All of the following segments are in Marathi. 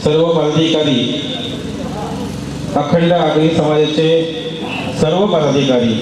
सर्व पदाधिकारी, अखंड आगरी समाजाचे सर्व पदाधिकारी,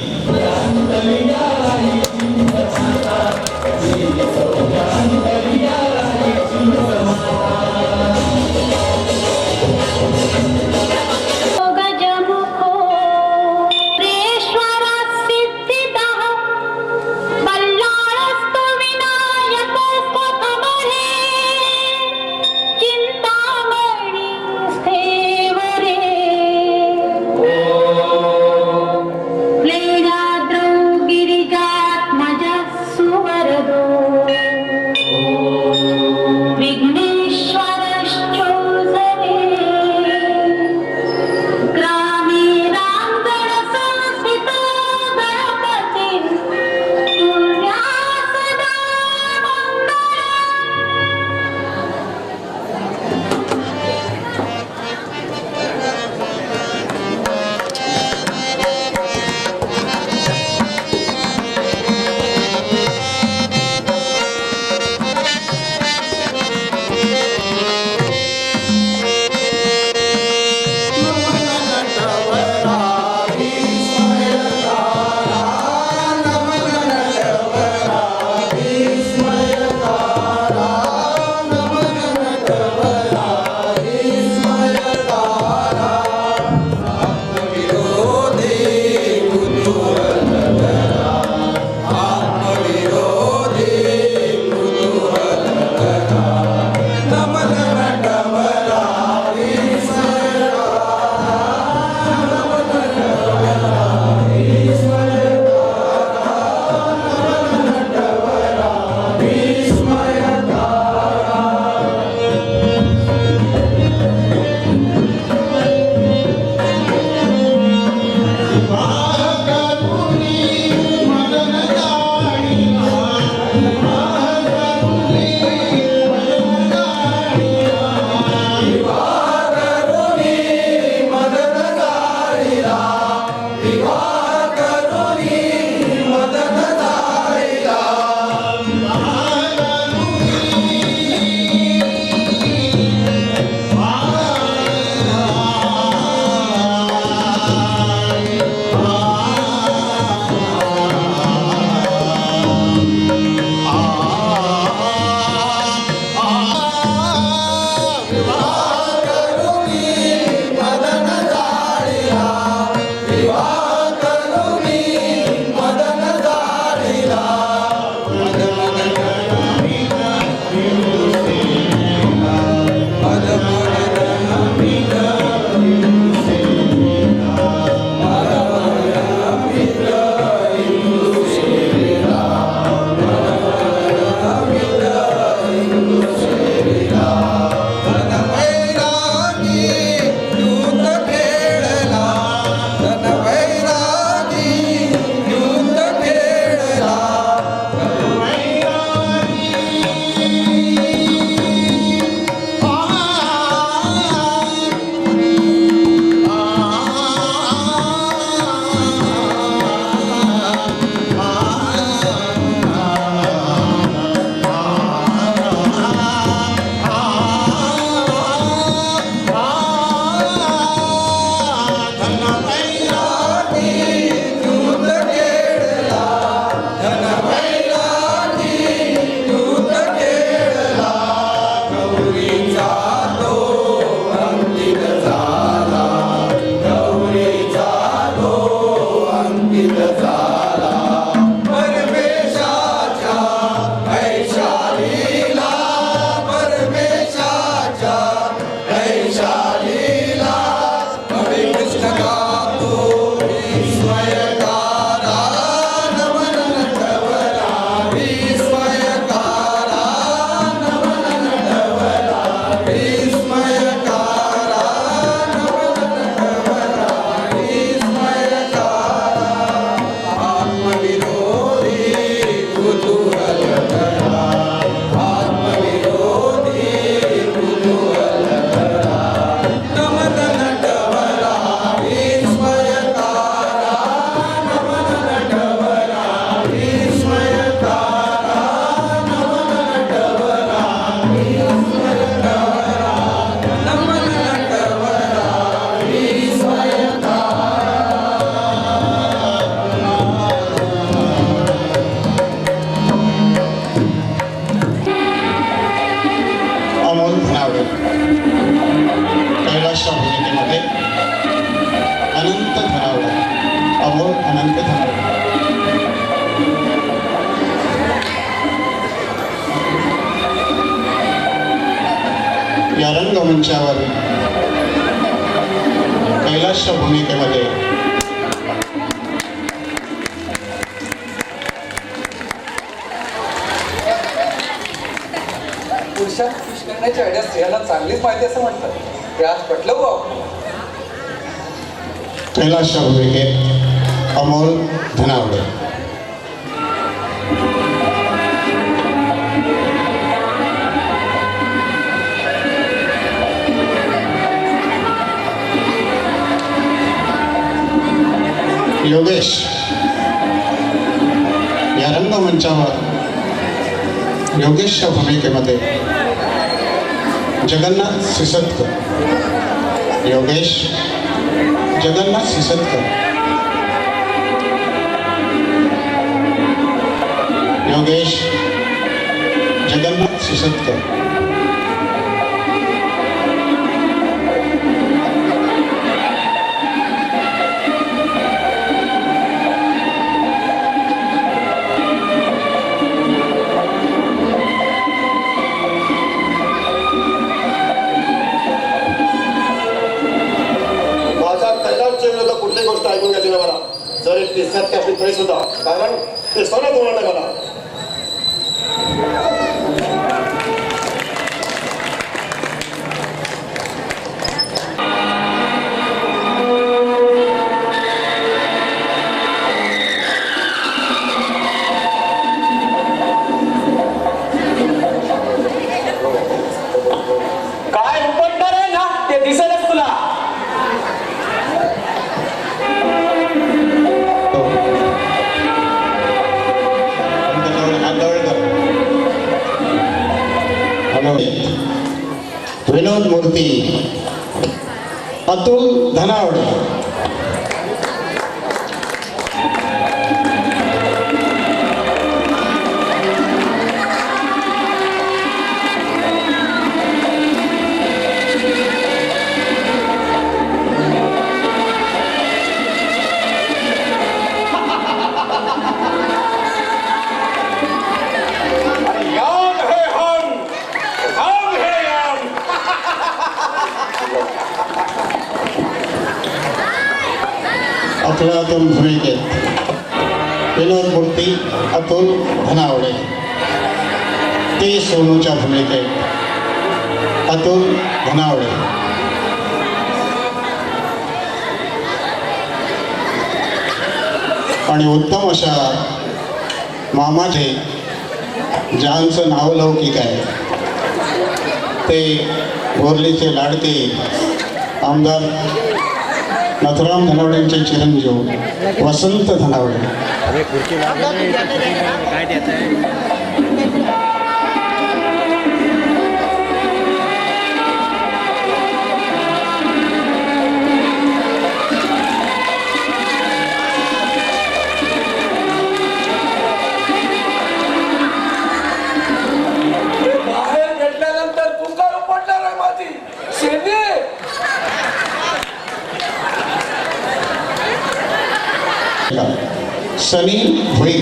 Play that कैलासच्या भूमिकेमध्ये अनंत धनावडे, अमोल अनंत धनावडे. या रंगमंचावर कैलासच्या भूमिकेमध्ये पुरुषात खुश करण्याची आयडिया स्त्रियांना चांगलीच माहिती असं म्हणतात. ते आज पटलं भाऊ. कैलासच्या भूमिकेत अमोल धनावडे. योगेश या रंगमंचावर योगेशच्या भूमिकेमध्ये जगन्नाथ सिसोदकर. योगेश जगन्नाथ सिसोदकर. योगेश जगन्नाथ सिसोदकर. कुठली गोष्ट ऐकून घ्यायची ना मला. जर एक तिसऱ्यात असली तरी सुद्धा, कारण ते सणच होणार नाही मला. काय उपटणार आहे ना ते दिसेलच तुला. विनोद मूर्ती, अतुल धनावडे. अफलातून भूमिकेत विनोद मूर्ती, अतुल धनावडे. ते सोनूच्या भूमिकेत अतुल धनावडे. आणि उत्तम अशा मामाचे ज्यांचं नावलौकिक आहे ते बोर्लीचे लाडके आमदार नाथुराम धनावडेंचे चिरंजीव वसंत धनावडे. बाहेर भेटल्यानंतर तू काय उपटणार आहे माझी शेती. सनी भुई.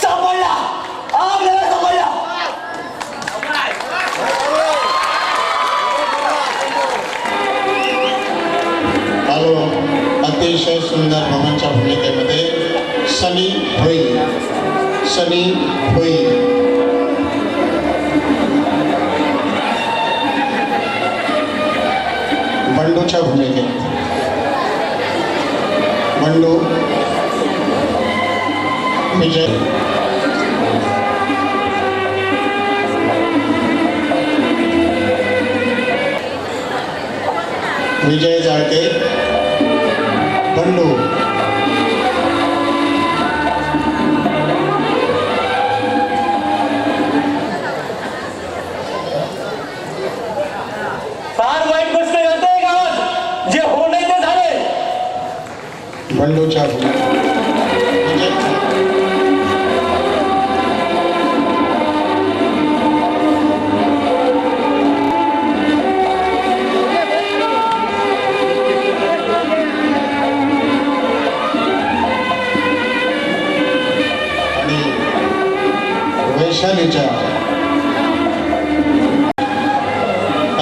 सांभाळला आग लागला सांभाळला. आलो अतिशय सुंदर भवांच्या भूमिकेमध्ये सनी भुई. सनी भुई. बंडूच्या भूमिकेत बंडू विजय. विजय जाळके, बंडू. बंडूच्या भूमिकेत विजय झाडके. आणि वैशालीच्या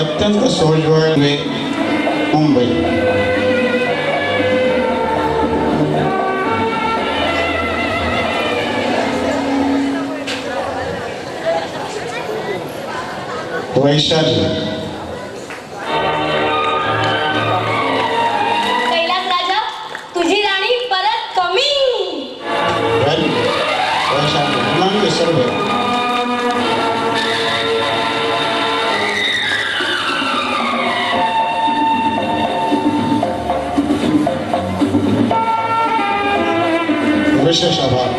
अत्यंत सोज्वळ मुंबई. वैशाली कैलास राजा तुझी राणी परत कमी. वैशाली म्हणून सर्व विशेष आभार.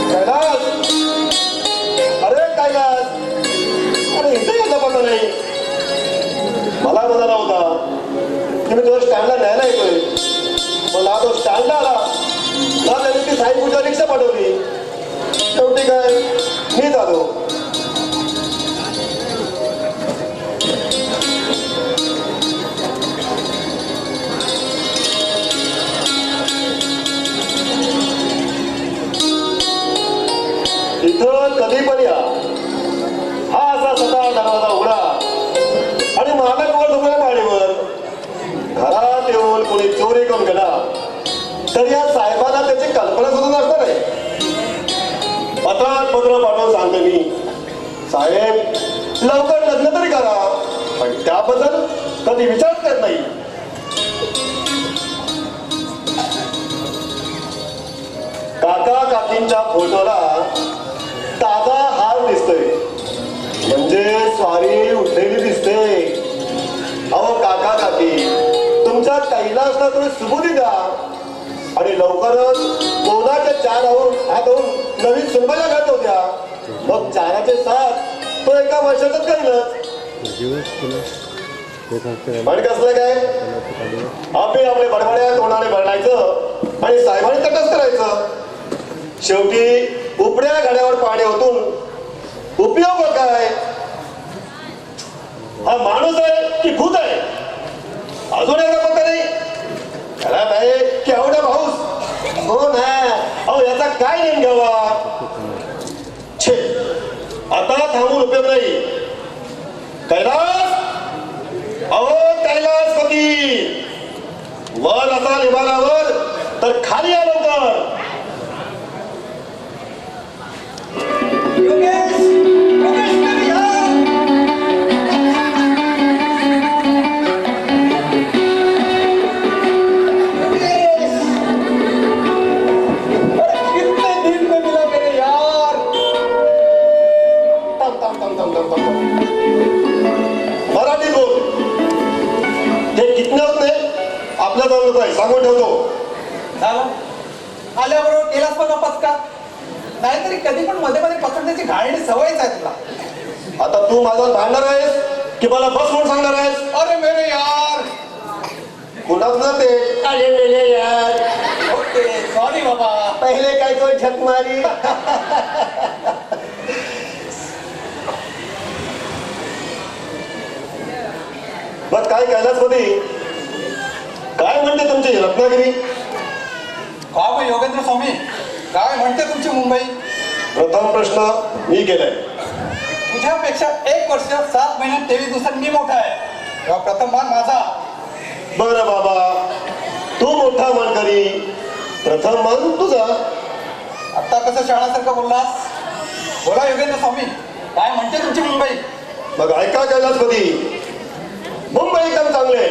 कैलास, अरे कैलास, अरे इथे याचा पता नाही. मला म्हणाला होता की मी तुझ्या स्टँडला न्यायला येतोय. मला तो स्टँडला आला ना, त्याने ती साई पूजा रिक्षा पाठवली. शेवटी काय मीच आलो. इथं कधी पण या. हा असा सकाळ दरवाजा उघडा आणि मालक वर झोपल्या पाळीवर. घरात येऊन कोणी चोरी करून गेला तर या साहेबांना त्याची कल्पना सुद्धा नसणार आहे. पत्रात पत्र पाठवून सांगतो मी, साहेब लवकर लग्न तरी करा, पण त्याबद्दल कधी विचार करत नाही. काका काकींच्या फोटोला ताजा हार दिसतोय, म्हणजे स्वारी उठलेली दिसते. अहो काका काकी, तुमच्या कैलासला तुम्ही सुबुधी द्या आणि लवकरच कोणाच्या चार हात होऊन नवीन सुनबाईला घालत होत्या. मग चाराचे 7 तो एका वर्षातच करीलच. पण कसलं काय, आपले आपले बडबड्या तोंडाने भरणायचं आणि साहेबांनी तटच करायचं. शेवटी उपड्या गाड्यावर पाणी ओतून उपयोग काय. हा माणूस आहे की भूत आहे अजून याचा पत्ता नाही. त्याला नाही केवढा भाऊस हो ना. अहो याचा काय नेम घ्यावा. छे, आता थांबून उपयोग नाही. कैलास, अहो कैलास पती, वर असा निभारावर तर खाली या लवकर. योगेश, योगेश मेरे यार. योगेश, अरे कितने दिन में मिला मेरे यार. मराठी बोल. हे कितने होत नाही आपल्या जवळ होत आहे, सांगून ठेवतो. झालं आल्याबरोबर केलास पण नपास का. नाहीतरी कधी पण मध्ये मध्ये पकडण्याची घाणेरडी सवयच आहे तुला. आता तू माझ्यावर भांडणार आहेस की मला बस म्हणून सांगणार आहेस. अरे मेरे यार. पुन्हा तुझं ते अरे मेरे यार. ओके सॉरी बाबा. पहिले काय तो झक मारी. मग काय कैलासपती, काय म्हणते तुमची रत्नागिरी. का मग योगेंद्र स्वामी, काय म्हणते तुमची मुंबई. प्रथम प्रश्न मी केलाय. तुझ्यापेक्षा 1 वर्ष 7 महिन्यात 23 दिवसांनी मी मोठा आहे, तेव्हा प्रथम मान माझा. बरं बाबा, तू मोठा मानकरी, प्रथम मान तुझा. आता कसं शाळासारखं बोललास. बोला योगेंद्र स्वामी, काय म्हणते तुमची मुंबई. मग ऐका कैलासपती, मुंबई एकदम चांगले.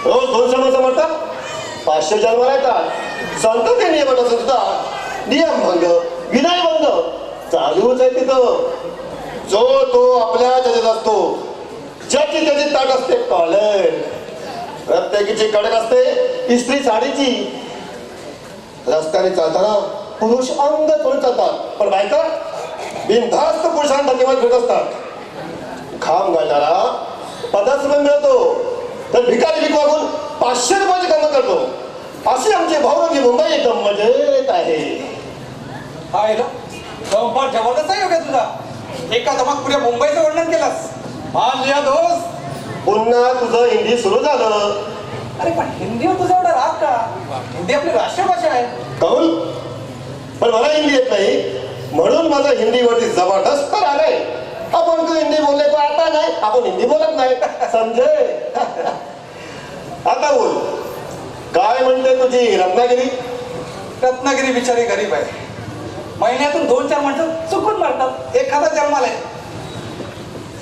रोज 2 समाज म्हणतात, 500 जन्माला येतात. संतती नियमाला सुद्धा नियमभंग विनयभंग चालूच आहे तिथं. जो तो आपल्या त्याच्यात असतो. ज्याची त्याची ताट असते कॉलर, प्रत्येकीची कडक असते इस्त्री साडीची. रस्त्याने चालताना पुरुष अंग तोडून चालतात, पण बायका बिनधास्त पुरुषांना धन्यवाद घेत असतात. खांब घालणारा 50 रुपये मिळतो, तर भिकारी भिक वागून 500 रुपयाची कामं करतो. अशी आमची भावरंगी मुंबई एकदम मजेत आहे. पाहिलं गंमत जबरदस्त आहे योग्य तुझा. एका दमात पुऱ्या मुंबईचं वर्णन केलंस. मान लिया दोस्त. पुन्हा तुझं हिंदी सुरू झालं. अरे पण हिंदीवर तुझा एवढा राग का? हिंदी आपली राष्ट्रीय भाषा आहे. कौल, पण मला हिंदी येत नाही म्हणून माझा हिंदीवरती जबरदस्त राग आहे. आपण तो हिंदी बोलले तो आता नाही, आपण हिंदी बोलत नाही, समजे. आता बोल, काय म्हणते तुझी रत्नागिरी? रत्नागिरी बिचारी गरीब आहे. महिन्यातून 2-4 माणसं चुकून मारतात, एखादा जन्माला आहे.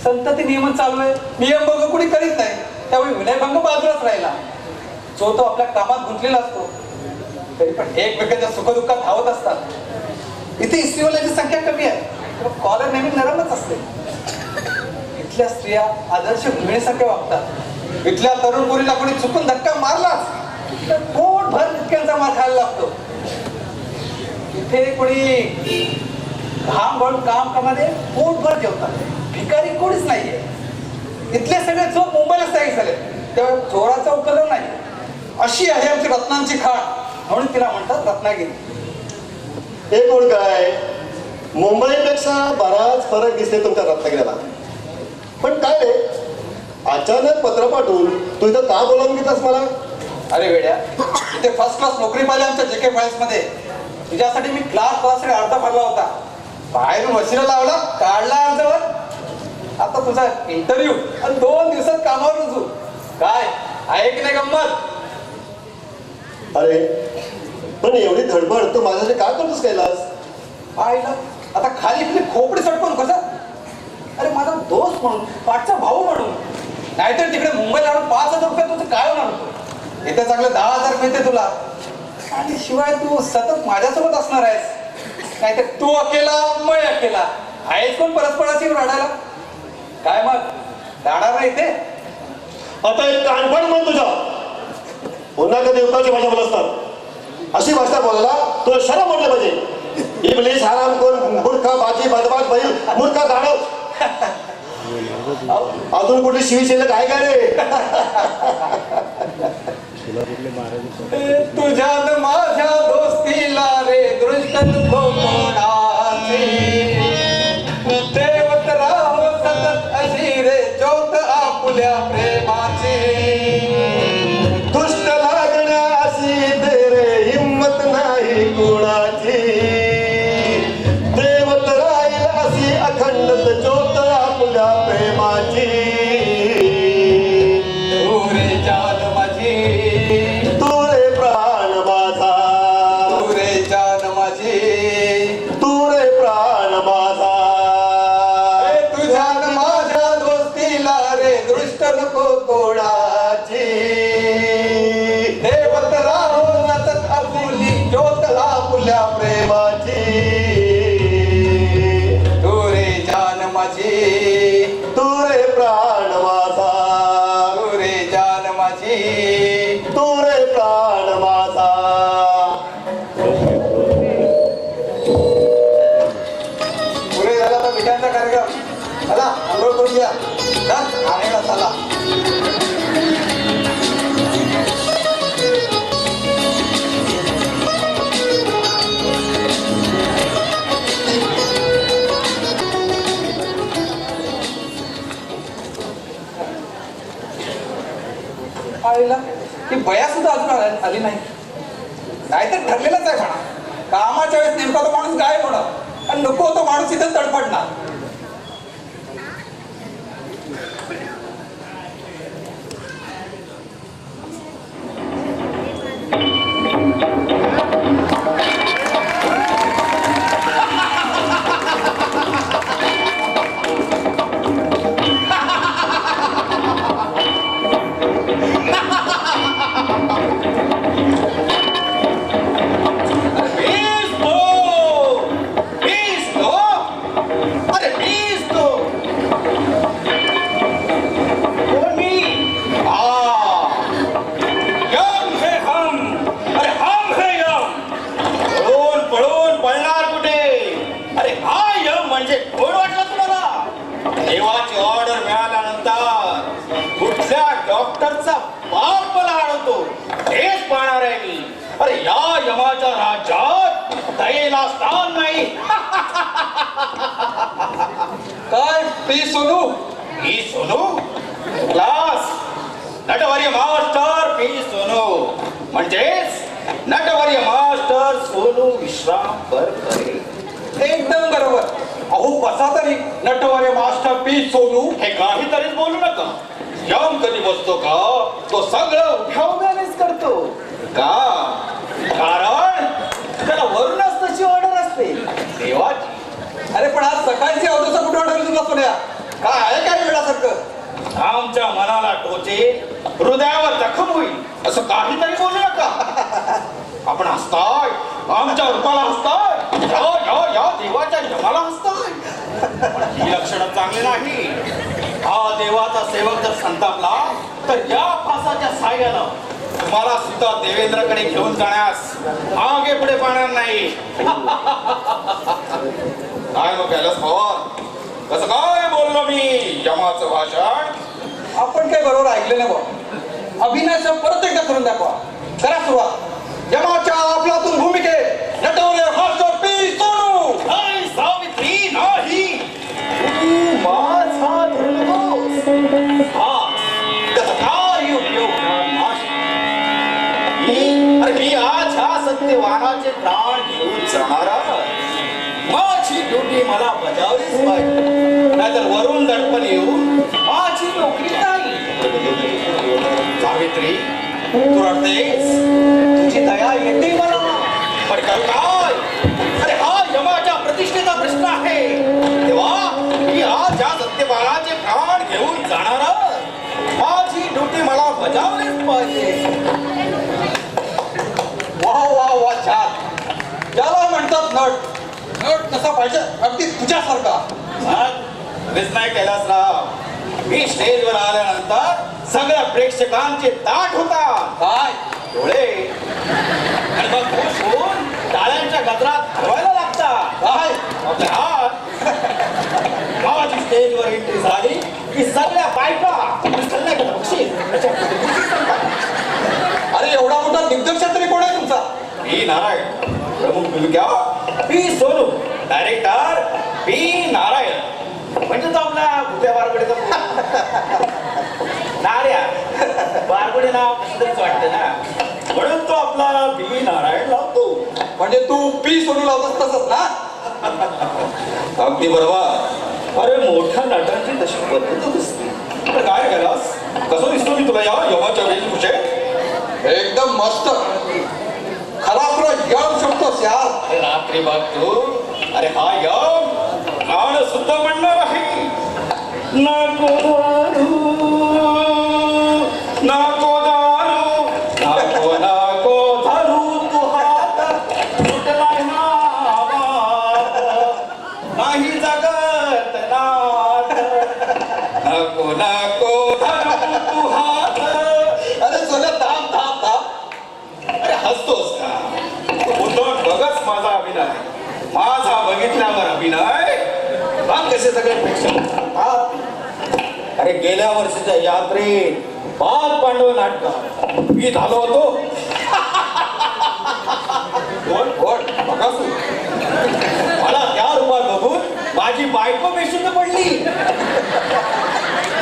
संतती नियमन चालू आहे, नियमभंग कुणी करीत नाही, त्यामुळे विनयभंग बाजूलाच राहिला. जो तो आपल्या कामात गुंतलेला असतो, तरी पण एकमेकांच्या सुखदुःखात धावत असतात. इथे इस्त्रीवाल्याची संख्या कमी आहे, कॉलर नेहमी नरमच असते. इथल्या स्त्रिया आदर्श गृहिणीसारख्या वागतात. इथल्या तरुण मुलीला कोणी चुकून धक्का मारलाच तर पोटभर इतक्यांचा मार खायला लागतो. इथे कोणी घाम गळून काम करणारे पोटभर जेवतात, भिकारी कोणीच नाहीये. इथले सगळे चोर मुंबईला स्थायिक झाले, तेव्हा चोराचा उपद्रव नाही. अशी आहे आमची रत्नांची खाण, म्हणून तिला म्हणतात रत्नागिरी. हे कोण काय? मुंबईपेक्षा बराच फरक दिसते तुमच्या रत्नागिरीला. पण काय रे, अचानक पत्र पाठवून तू इथं का बोलावून घेतलास मला? अरे वेड्या, इथे फर्स्ट क्लास नोकरी पाहिली आमच्या JK फाईल्स मध्ये. तुझ्यासाठी मी क्लाससाठी अर्ज भरला होता. बाहेरून वशिला लावला, काढला अर्जवर. आता तुझा इंटरव्ह्यू आणि 2 दिवसात कामावर रुजू. काय आहे की नाही गंमत? अरे पण एवढी धडपड तू माझ्यासाठी काय करतोस कैलास? पाहिलं आता खाली आपली खोपडी सटकून कसं? अरे माझा दोस्त म्हणून, पाठचा भाऊ म्हणून. नाहीतर तिकडे मुंबईला आणून 5,000 रुपये तुझं काय होणार होतं? इथे चांगलं 10,000 मिळते तुला. आणि शिवाय तू सतत माझ्यासोबत असणार आहेस. नाहीतर तू अकेला, मैं अकेला. आहेस कोण परस्पराशी रडायला? काय मग राहणार नाही इथे? आता एक कानपण म्हण तुझा. पुन्हा कधी युक्ताची भाषा बोलत असतात. अशी भाषा बोलायला तुला शरम म्हटलं पाहिजे. इबलीस, हराम कोण, मूर्खा, बाजी, बदमाश, बैल, मूर्खा, गाढव. अजून कुठली शिवसेना काय काय रे? तुझ्यात माझ्या दोस्तीला रे दृष्ट कोणाची. देवत राहो सतत अशी रे ज्योत आपुल्या प्रेमाची. दुष्ट लागण्याशी दे रे हिम्मत नाही कुणाची. देवत राहील अशी अखंड ज्योत आपल्या प्रेमाची. तू रे जान माझी, तू रे प्राण माझा, तू रे जान माझी, तू रे प्राण माझा. तुझ्यात माझ्या दोस्तीला रे दृष्ट नको कोणाची. देवत राहो सतत आपुली ज्योत आपुल्या प्रेमाची. तू रे जान माझी, तू रे प्राण माझा, तू रे जान माझी. तू रे प्राण माझा. पुरे झाला तर मिठांचा कार्यक्रम. चला आंघोळ करूया. आणायला चला. आईला ही बया सुद्धा अजून आली नाही. नाहीतर ठरलेलंच आहे म्हणा. कामाच्या वेळेस नेमका तो माणूस गायब होणार आणि नको तो माणूस इथं तडफडणार. अरे भूमिकेला स्थान नाही. काय पी सोनू ही Sonu class Natavarya master P Sonu म्हणजेच नटवर्य मास्टर सोनू विश्राम परकरे. एकदम बरोबर. अहो बसा तरी नटवर्य मास्टर पी सोनू. हे काहीतरीच बोलू नका. यम कधी बसतो का तो सगळं उभ्या उभ्यानेच करतो का, कारण त्याला वरूनच तशी ऑर्डर असते देवाची. अरे पण आज सकाळची अवधूचा कुठे ऑर्डर तुला सोन्या? काय आहे काय वेळासारखं? आमच्या मनाला टोचे, हृदयावर जखम होईल असं काहीतरी बोलू नका. आपण हसताय, आमच्या रूपाला हसताय, या देवाच्या जमाला हसताय. पण ही लक्षणं चांगली नाही. हा देवाचा सेवक जर संतापला तर या फासाच्या साह्यानं तुम्हाला सुद्धा देवेंद्रकडे घेऊन जाण्यास मागे पुढे पाहणार नाही. काय मग कैलास पवार, कसं काय बोललो मी यमाचं भाषण? आपण काय बरोबर ऐकले नाही बा. अभिनयाचा परत एकदा करून दाखवा. करा सुरुवात. यमाच्या आपलातून भूमिकेत नटवर्य मास्टर पी सोनू. नाही सावित्री, नाही तू माझा धर्मदोष. हा त्याचा काही उपयोग नाही. अरे मी आज ह्या सत्यवानाचे प्राण घेऊन जाणार आहे. माझी ड्युटी मला बजावलीच पाहिजे, नाहीतर वरून दडपण येऊन माझी नोकरी नाही. सावित्री तू रडतेस, तुझी दया येते मला, पण काय? अरे हा यमाच्या प्रतिष्ठेचा प्रश्न आहे. तेव्हा मी आज या सत्यवानाचे प्राण घेऊन जाणार आहे. माझी ड्युटी मला बजावलीच पाहिजे. वा वा वा छान. ज्याला म्हणतात नट, नट कसा पाहिजे अगदी तुझ्यासारखा. नाही कैलासराव, मी स्टेजवर आल्यानंतर सगळ्या प्रेक्षकांचे ताट होता. काय डोळे आणि मग खुश होऊन टाळ्यांच्या गजरात हरवायला लागतात. काय आपले हात. गावाची स्टेजवर एंट्री झाली की सगळ्या बायका सगळ्या बक्षीस त्याच्या बक्षीस सांगतात. अरे एवढा मोठा दिग्दर्शक तरी कोण आहे तुमचा? पी नारायण, प्रमुख भूमिका P Sonu, director P Narayan. म्हणजे तो आपला भुत्या बारगुडीचा नार्या बारगुडी नाव कसंच वाटतं ना, म्हणून तो आपला पी नारायण लावतो. म्हणजे तू पी सोनू लावतोस तसंच ना? अगदी बरोबर. अरे मोठ्या नटांची तशी पद्धतच असते. तर काय केलास, कसं दिसतो मी तुला या यमाच्या वेशभूषेत? एकदम मस्त. खरा तुला यम शकतोस यार. रात्री बघ तू. अरे हा यम गाणं सुद्धा म्हणणार आहे. नको दारू, नको दारू, नको नको धरू तू हात, सुटलाय नावात, नाही जगत नाथ. नको नको धरू तू हात. अरे सोन्या थांब थांब थांब. अरे हसतोस का? मुद्दाम बघच माझा अभिनय. माझा बघितल्यावर अभिनय बघ कसे सगळे प्रेक्षक. अरे गेल्या वर्षीच्या यात्रेत 5 पांडव नाटक मी झालो होतो. कोण कोण बघासू. मला त्या रूपात बघून माझी बायको बेशुद्ध पडली.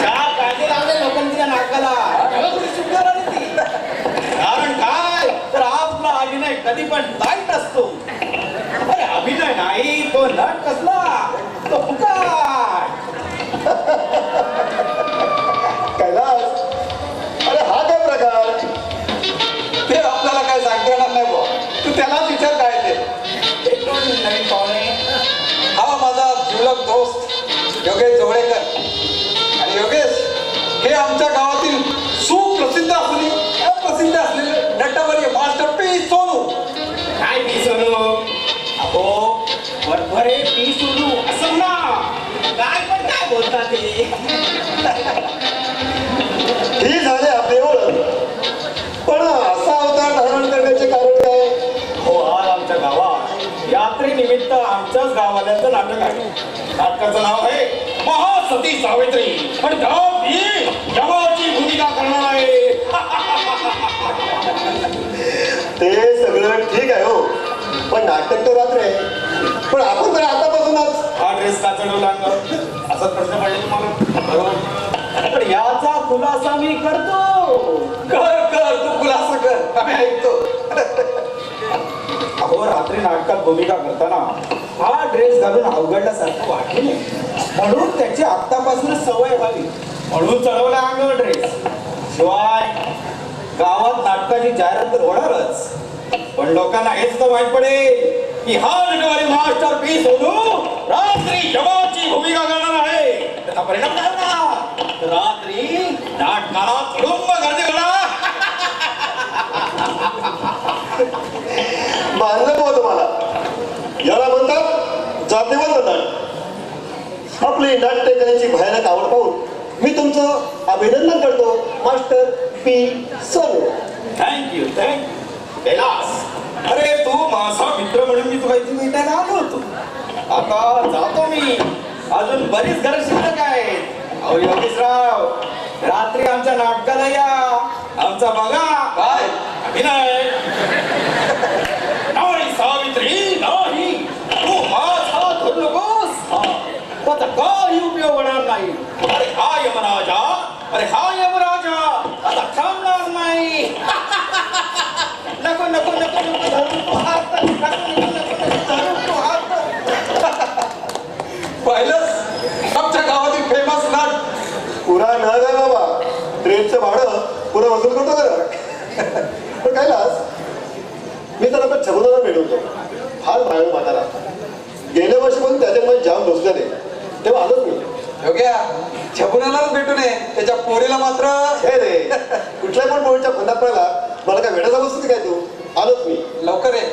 त्या काळजी लागले लोकांच्या नाटकाला. शुद्ध आली ती. कारण काय तर आपला अभिनय कधी पण टाईट असतो. अरे अभिनय नाही तो नट कसला, तो फुकाट. कैलास, अरे हा काय प्रकार? ते आपल्याला काय सांगता येणार नाही बुवा. तू त्यालाच विचार काय ते. एक दोन नवीन पाहुणे. हा माझा जिवलग दोस्त योगेश जोवळेकर. आणि योगेश हे आमच्या गावातील सुप्रसिद्ध असलेली अप्रसिद्ध असलेले नटवर्य मास्टर पी सोनू. काय पी सोनू? अहो वरभरे पी सोनू असं ना. काय पण काय बोलतात ते. ही झाली आपली ओळख, पण असा अवतार धारण करण्याचे कारण काय? हो आज आमच्या गावात यात्रेनिमित्त आमच्याच गावाल्यांचं नाटक आहे. नाटकाचं नाव आहे महासती सावित्री. पण गाव मी जवाची भूमिका करणार आहे. ते सगळं ठीक आहे हो, पण नाटक तर रात्र आहे. पण आपण तर आतापासूनच हा ड्रेस का चढवला अंगावर असा प्रश्न पडला तुम्हाला बरोबर. पण याचा खुलासा मी करतो. कर तू खुलासा कर, आम्ही ऐकतो. अहो रात्री नाटकात भूमिका करताना हा ड्रेस घालून अवघडल्यासारखं वाटू नये म्हणून त्याची आत्तापासूनच सवय व्हावी म्हणून चढवला अंगावर ड्रेस. शिवाय गावात नाटकाची जाहिरात तर होणारच, पण लोकांना हेच तर माहित पडेल की हा नटवारी मास्टर पी सोनू रात्री यमाची भूमिका करणार आहे. त्याचा परिणाम काय होणार? रात्री नाटकाला तुडुंब गर्दी होणार. मानलं पोहा तुम्हाला. याला म्हणतात जातीवंत नाट. आपली नाट्यकलेची भयानक आवड पाहून मी तुमचं अभिनंदन करतो master P Sonu. Thank you Kailas. अरे तू माझा मित्र म्हणून मी तुला इथे भेटायला आलो होतो. आता जातो मी, अजून बरीच घर शिल्लक आहेत. अहो योगेशराव, रात्री आमच्या नाटकाला या, आमचा बघा. काय अभिनय नाही सावित्री नाही, तू माझा धरू नकोस. त्याचा काही उपयोग होणार नाही. अरे हा यमराजा, अरे हा यमराजा आता थांबणार नाही. नको नको नको नको धरू तू हात. नको नको नको नको धरू तू हात. पाहिलंच आमच्या गावातील फेमस नाट. पुरा न काय बाबा, ट्रेनचं भाडं पुरा वसूल करतो जरा. पण कैलास, मी तर आपण छबुदाला भेटवतो. फार बाळ म्हातारा. गेल्या वर्षी पण त्याच्या मध्ये जाम बसलेले, तेव्हा आलोच मी. योग्या छकुनालाच भेटू नये, त्याच्या पोरीला मात्र. हे रे, कुठल्या पण पोळीच्या फंदात पडला मला काय वेळाचा बसतो काय तू. आलोच मी. लवकर ये.